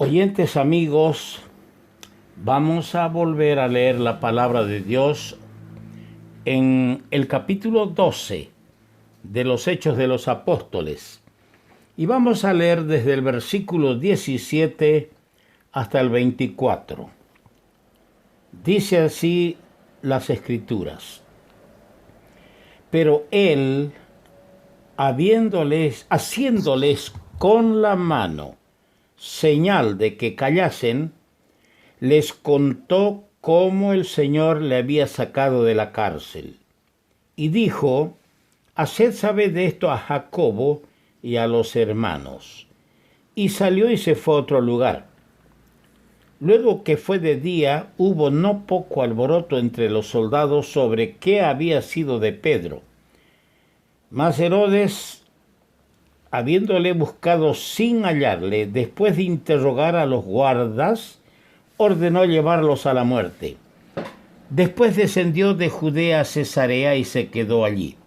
Oyentes amigos, vamos a volver a leer la palabra de Dios en el capítulo 12 de los Hechos de los Apóstoles. Y vamos a leer desde el versículo 17 hasta el 24. Dice así las Escrituras. Pero él, haciéndoles con la mano señal de que callasen, les contó cómo el Señor le había sacado de la cárcel. Y dijo: haced saber de esto a Jacobo y a los hermanos. Y salió y se fue a otro lugar. Luego que fue de día, hubo no poco alboroto entre los soldados sobre qué había sido de Pedro. Mas Herodes, habiéndole buscado sin hallarle, después de interrogar a los guardas, ordenó llevarlos a la muerte. Después descendió de Judea a Cesarea y se quedó allí.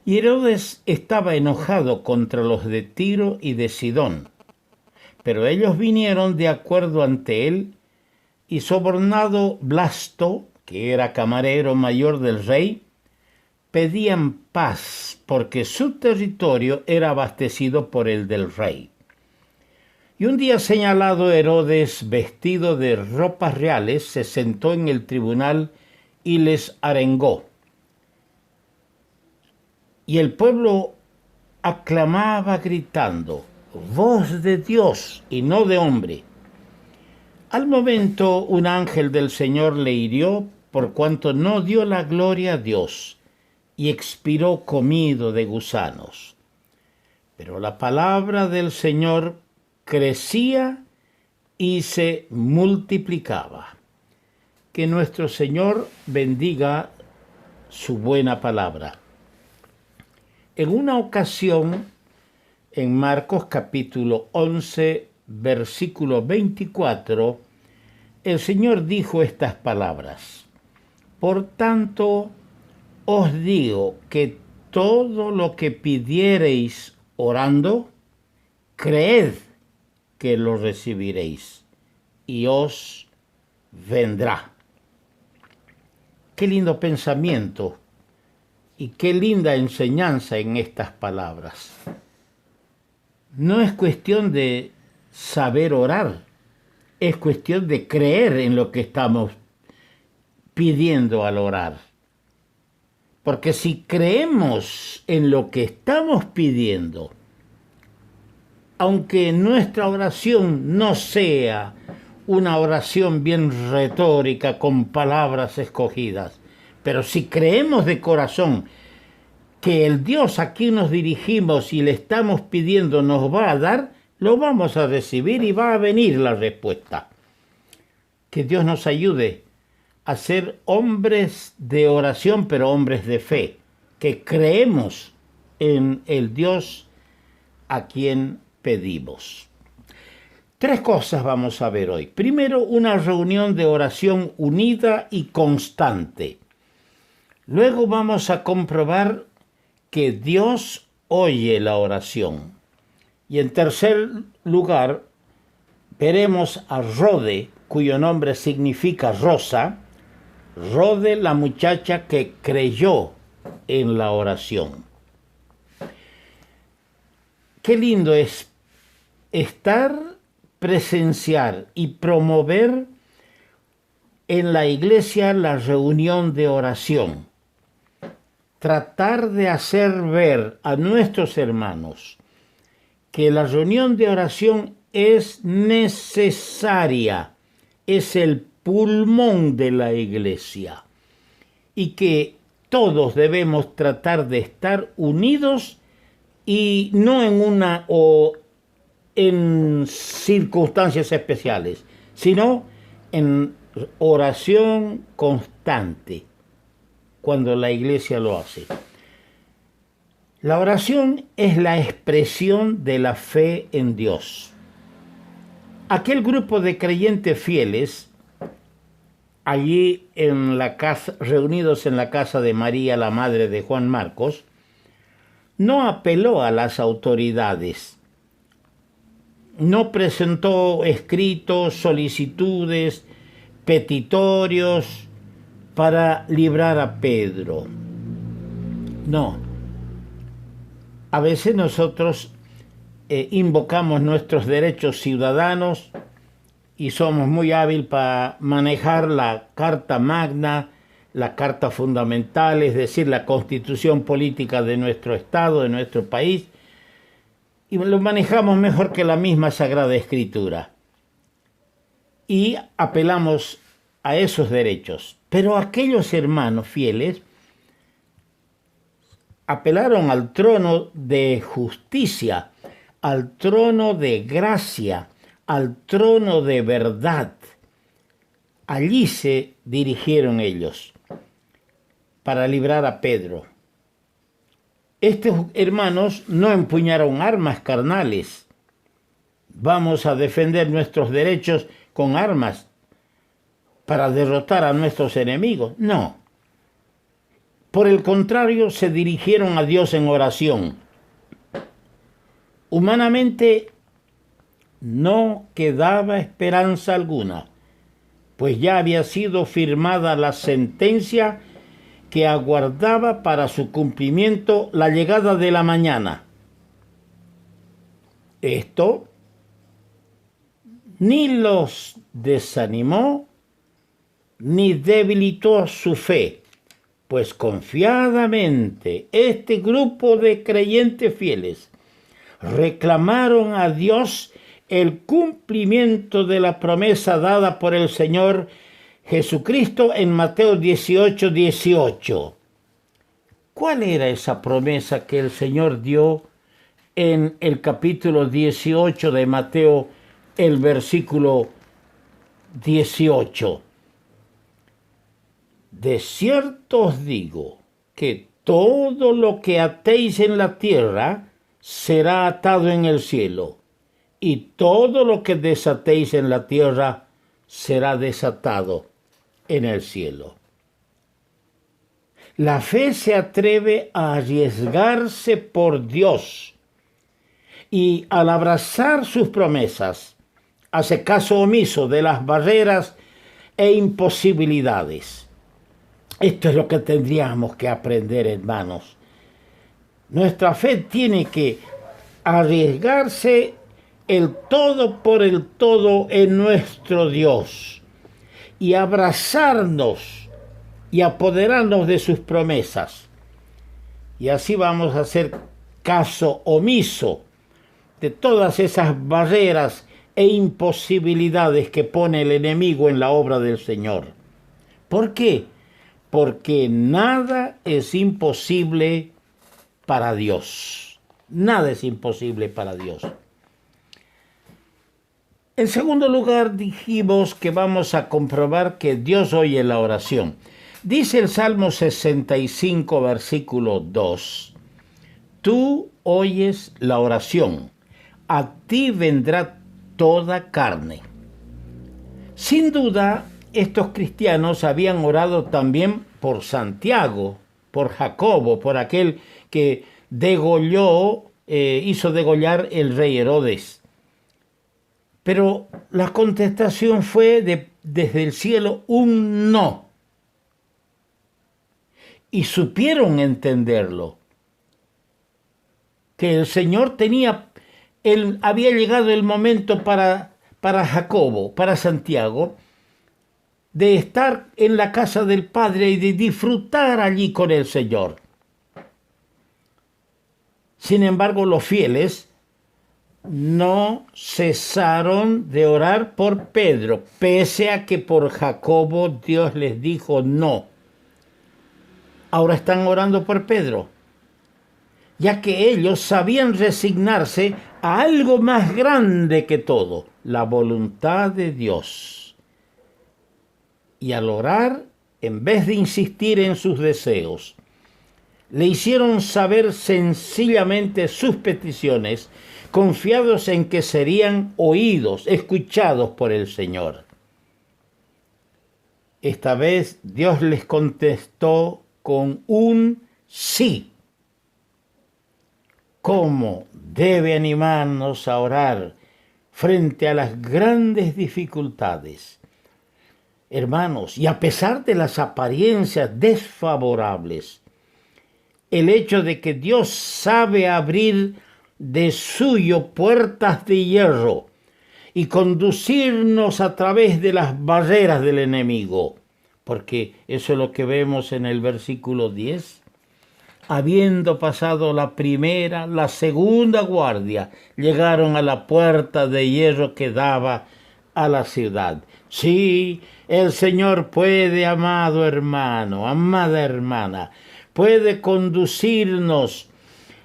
Y Herodes estaba enojado contra los de Tiro y de Sidón, pero ellos vinieron de acuerdo ante él, y sobornado Blasto, que era camarero mayor del rey, pedían paz porque su territorio era abastecido por el del rey. Y un día señalado, Herodes, vestido de ropas reales, se sentó en el tribunal y les arengó. Y el pueblo aclamaba gritando: voz de Dios y no de hombre. Al momento un ángel del Señor le hirió por cuanto no dio la gloria a Dios, y expiró comido de gusanos. Pero la palabra del Señor crecía y se multiplicaba. Que nuestro Señor bendiga su buena palabra. En una ocasión, en Marcos capítulo 11, versículo 24, el Señor dijo estas palabras: por tanto, os digo que todo lo que pidiereis orando, creed que lo recibiréis y os vendrá. Qué lindo pensamiento y qué linda enseñanza en estas palabras. No es cuestión de saber orar, es cuestión de creer en lo que estamos pidiendo al orar. Porque si creemos en lo que estamos pidiendo, aunque nuestra oración no sea una oración bien retórica con palabras escogidas, pero si creemos de corazón que el Dios a quien nos dirigimos y le estamos pidiendo nos va a dar, lo vamos a recibir y va a venir la respuesta. Que Dios nos ayude a ser hombres de oración, pero hombres de fe, que creemos en el Dios a quien pedimos. Tres cosas vamos a ver hoy. Primero, una reunión de oración unida y constante. Luego vamos a comprobar que Dios oye la oración. Y en tercer lugar, veremos a Rode, cuyo nombre significa rosa. Rode, la muchacha que creyó en la oración. Qué lindo es estar, presenciar y promover en la iglesia la reunión de oración. Tratar de hacer ver a nuestros hermanos que la reunión de oración es necesaria, es el pulmón de la iglesia, y que todos debemos tratar de estar unidos y no en circunstancias especiales, sino en oración constante cuando la iglesia lo hace. La oración es la expresión de la fe en Dios. Aquel grupo de creyentes fieles allí en la casa, reunidos en la casa de María, la madre de Juan Marcos, no apeló a las autoridades, no presentó escritos, solicitudes, petitorios para librar a Pedro. No. A veces nosotros invocamos nuestros derechos ciudadanos y somos muy hábiles para manejar la Carta Magna, la Carta Fundamental, es decir, la Constitución Política de nuestro Estado, de nuestro país, y lo manejamos mejor que la misma Sagrada Escritura. Y apelamos a esos derechos. Pero aquellos hermanos fieles apelaron al trono de justicia, al trono de gracia, al trono de verdad. Allí se dirigieron ellos para librar a Pedro. Estos hermanos no empuñaron armas carnales. Vamos a defender nuestros derechos con armas para derrotar a nuestros enemigos. No. Por el contrario, se dirigieron a Dios en oración. Humanamente no quedaba esperanza alguna, pues ya había sido firmada la sentencia que aguardaba para su cumplimiento la llegada de la mañana. Esto ni los desanimó ni debilitó su fe, pues confiadamente este grupo de creyentes fieles reclamaron a Dios el cumplimiento de la promesa dada por el Señor Jesucristo en Mateo 18:18. ¿Cuál era esa promesa que el Señor dio en el capítulo 18 de Mateo, el versículo 18? De cierto os digo que todo lo que atéis en la tierra será atado en el cielo, y todo lo que desatéis en la tierra será desatado en el cielo. La fe se atreve a arriesgarse por Dios y al abrazar sus promesas hace caso omiso de las barreras e imposibilidades. Esto es lo que tendríamos que aprender, hermanos. Nuestra fe tiene que arriesgarse el todo por el todo en nuestro Dios y abrazarnos y apoderarnos de sus promesas. Y así vamos a hacer caso omiso de todas esas barreras e imposibilidades que pone el enemigo en la obra del Señor. ¿Por qué? Porque nada es imposible para Dios. Nada es imposible para Dios. En segundo lugar, dijimos que vamos a comprobar que Dios oye la oración. Dice el Salmo 65, versículo 2, tú oyes la oración, a ti vendrá toda carne. Sin duda, estos cristianos habían orado también por Santiago, por Jacobo, por aquel que hizo degollar el rey Herodes. Pero la contestación fue desde el cielo un no. Y supieron entenderlo. Que el Señor había llegado el momento para Jacobo, para Santiago, de estar en la casa del Padre y de disfrutar allí con el Señor. Sin embargo, los fieles no cesaron de orar por Pedro, pese a que por Jacobo Dios les dijo no. Ahora están orando por Pedro, ya que ellos sabían resignarse a algo más grande que todo, la voluntad de Dios. Y al orar, en vez de insistir en sus deseos, le hicieron saber sencillamente sus peticiones, confiados en que serían oídos, escuchados por el Señor. Esta vez Dios les contestó con un sí. ¿Cómo debe animarnos a orar frente a las grandes dificultades. Hermanos, y a pesar de las apariencias desfavorables, el hecho de que Dios sabe abrir de suyo puertas de hierro y conducirnos a través de las barreras del enemigo, porque eso es lo que vemos en el versículo 10. Habiendo pasado la primera, la segunda guardia, llegaron a la puerta de hierro que daba a la ciudad. Sí, el Señor puede, amado hermano, amada hermana, puede conducirnos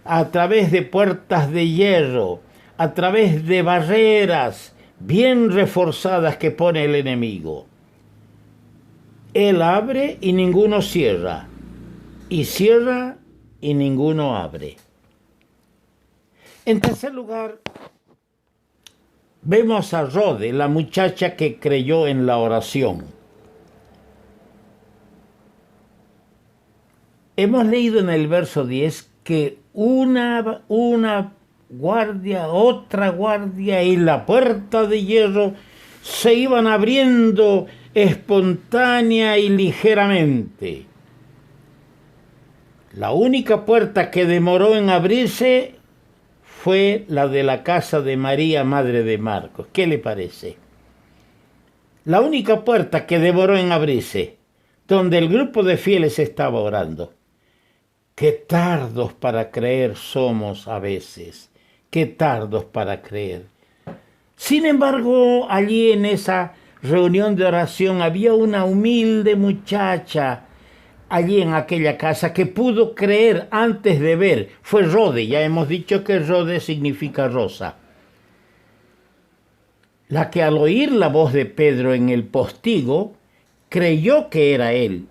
a través de puertas de hierro, a través de barreras bien reforzadas que pone el enemigo. Él abre y ninguno cierra, y cierra y ninguno abre. En tercer lugar, vemos a Rode, la muchacha que creyó en la oración. Hemos leído en el verso 10 que una guardia, otra guardia y la puerta de hierro se iban abriendo espontánea y ligeramente. La única puerta que demoró en abrirse fue la de la casa de María, madre de Marcos. ¿Qué le parece? La única puerta que demoró en abrirse, donde el grupo de fieles estaba orando. Qué tardos para creer somos a veces, qué tardos para creer. Sin embargo, allí en esa reunión de oración había una humilde muchacha, allí en aquella casa, que pudo creer antes de ver. Fue Rode, ya hemos dicho que Rode significa rosa. La que al oír la voz de Pedro en el postigo, creyó que era él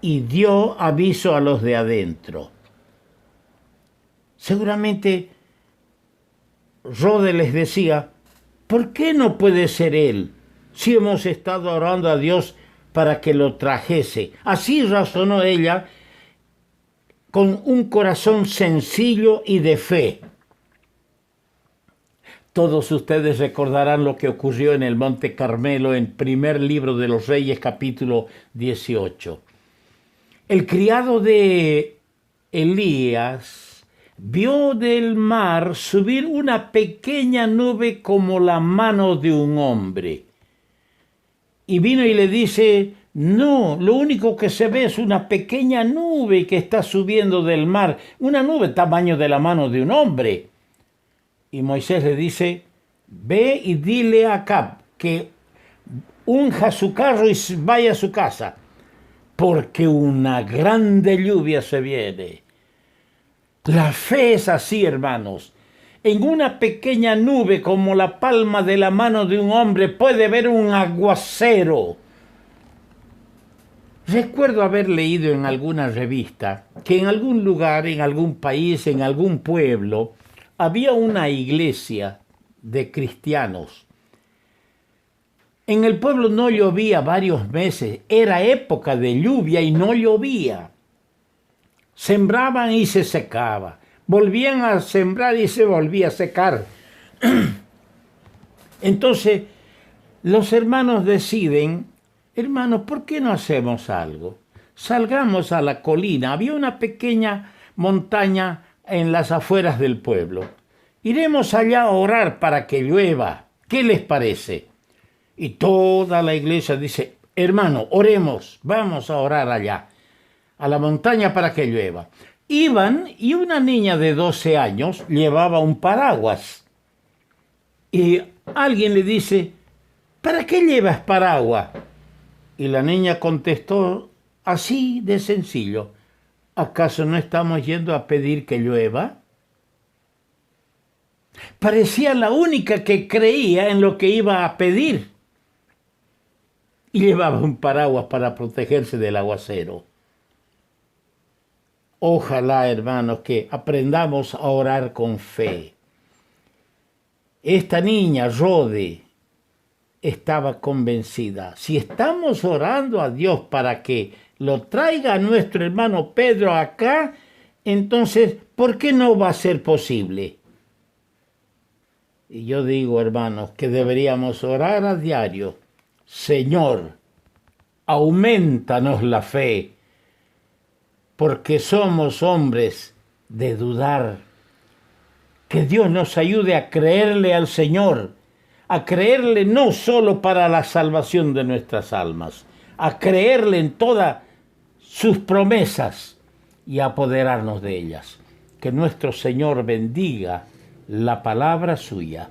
y dio aviso a los de adentro. Seguramente Rode les decía, ¿por qué no puede ser él si hemos estado orando a Dios para que lo trajese? Así razonó ella con un corazón sencillo y de fe. Todos ustedes recordarán lo que ocurrió en el Monte Carmelo en primer libro de los Reyes, capítulo 18. El criado de Elías vio del mar subir una pequeña nube como la mano de un hombre. Y vino y le dice, no, lo único que se ve es una pequeña nube que está subiendo del mar, una nube tamaño de la mano de un hombre. Y Moisés le dice, ve y dile a Acab que unja su carro y vaya a su casa, porque una grande lluvia se viene. La fe es así, hermanos. En una pequeña nube como la palma de la mano de un hombre puede haber un aguacero. Recuerdo haber leído en alguna revista que en algún lugar, en algún país, en algún pueblo, había una iglesia de cristianos. En el pueblo no llovía varios meses, era época de lluvia y no llovía. Sembraban y se secaba, volvían a sembrar y se volvía a secar. Entonces, los hermanos deciden, hermanos, ¿por qué no hacemos algo? Salgamos a la colina. Había una pequeña montaña en las afueras del pueblo. Iremos allá a orar para que llueva. ¿Qué les parece? Y toda la iglesia dice, hermano, oremos, vamos a orar allá, a la montaña para que llueva. Iban y una niña de 12 años llevaba un paraguas. Y alguien le dice, ¿para qué llevas paraguas? Y la niña contestó así de sencillo, ¿acaso no estamos yendo a pedir que llueva? Parecía la única que creía en lo que iba a pedir. Y llevaba un paraguas para protegerse del aguacero. Ojalá, hermanos, que aprendamos a orar con fe. Esta niña, Rode, estaba convencida. Si estamos orando a Dios para que lo traiga a nuestro hermano Pedro acá, entonces, ¿por qué no va a ser posible? Y yo digo, hermanos, que deberíamos orar a diario. Señor, aumentanos la fe, porque somos hombres de dudar. Que Dios nos ayude a creerle al Señor, a creerle no solo para la salvación de nuestras almas, a creerle en todas sus promesas y apoderarnos de ellas. Que nuestro Señor bendiga la palabra suya.